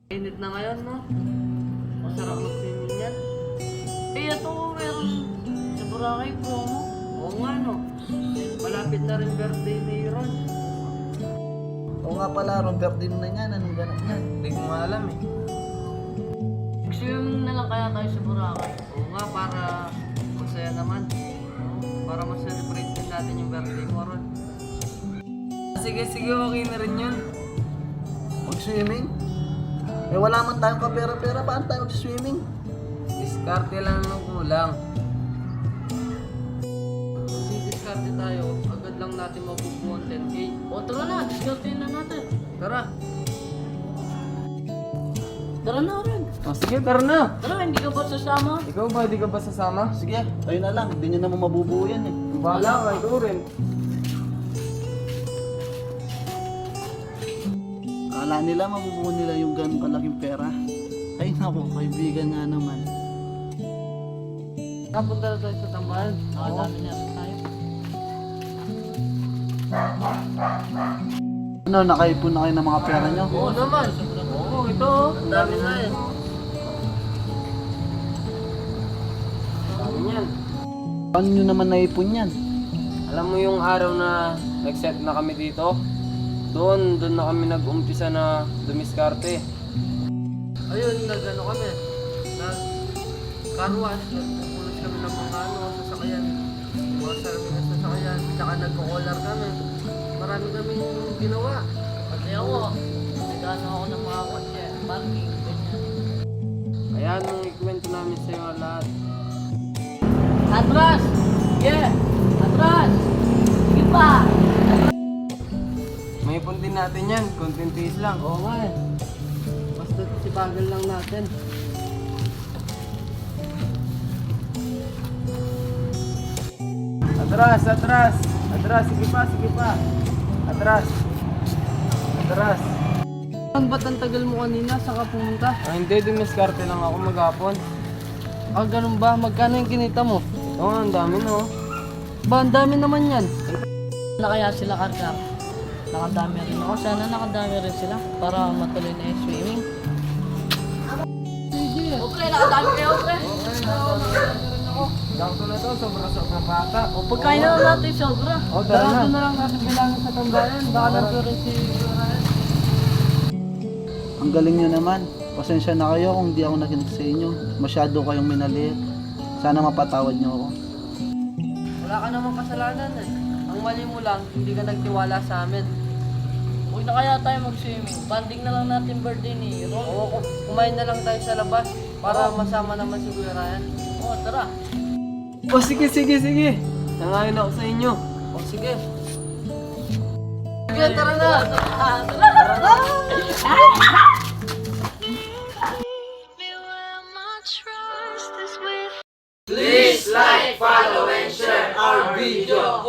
Init na ngayon, no? Masarap mag-swimming yan. Eh, ito meron sa Boracay promo. Oo nga, no? Malapit na rin birthday ni Ron. Oo nga pala, Ron, birthday mo na yan. Anong ganap niyan? Hindi ko nga alam eh. Mag-swimming na lang kaya tayo sa Boracay. Oo nga, para masaya naman. Para ma-celebrate din natin yung birthday mo, Ron. Sige, okay na rin yun. Mag-swimming? Eh wala man tayong kapera-pera, paano tayo mag-swimming? Diskarte lang ng kulang. Kung diskarte tayo, agad lang natin mabubuo ang 10K. O tara na, diskarte na natin. Tara. Tara na rin. Sige, tara na. Tara, hindi ka ba sasama? Ikaw ba, hindi ka ba sasama? Sige, ayun na lang, hindi nyo naman mabubuo yan eh. Bahala ka, ikaw rin. Akala nila mabubuo nila yung ganong kalaking pera. Ay naku, kaibigan nga naman. Napunta na tayo sa tambahan. Nakadami na rin tayo. Ano, nakaipon na kayo ng mga pera nyo? Oo naman. Oo, ito. Ang dami na eh. Ano yan? Paano nyo naman naipon yan? Alam mo yung araw na nag-set na kami dito? Doon na kami nag-umpisa na dumiskarte. Ayun, nag-ano kami. Nag-carwash, nagpupulos kami ng mga sasakyan. Mga sarami na sasakyan, tsaka nagko-collar kami. Marami kaming ginawa. Pati ako, nag-ano ako ng mga kotse, parking, ganyan. Kaya nung ikwento namin sa'yo ang lahat. Atras! Yeah! Atras! Sige pa! May ipon din natin yan, konting tiis lang. Oo nga eh. Basta sipagal lang natin. Atras! Atras! Sige pa! Atras! Ba't ang tagal mo kanina? Saan ka pumunta? Hindi, dumiskarte lang ako maghapon. Ganun ba? Magkano yung kinita mo? Oo, ang dami no. Ba, ang dami naman yan. Na kaya sila karga? Nakadami rin ako. Sana nakadami rin sila para matuloy na yung swimming. Sige. Pre, nakadami kayo, pre. Sakto na to, sobra bata. Pagkain na lang natin sobra. Tara na lang natin bilangin sa tambayan. Baka nandito rin si Ryan. Ang galing nyo naman. Pasensya na kayo kung di ako nakinig sa inyo. Masyado kayong minaliit. Sana mapatawad nyo ako. Wala ka namang kasalanan eh. Ang mali mo lang, hindi ka nagtiwala sa amin. Huwag na kaya tayo mag-swimming. Banding na lang natin birthday ni Ron. Oo, kumain na lang tayo sa labas para masama naman si Kuya Ryan. Oo, tara. O sige. Nangayon ako sa inyo. O sige. Sige, tara na. Tara. Please like, follow, and share our video.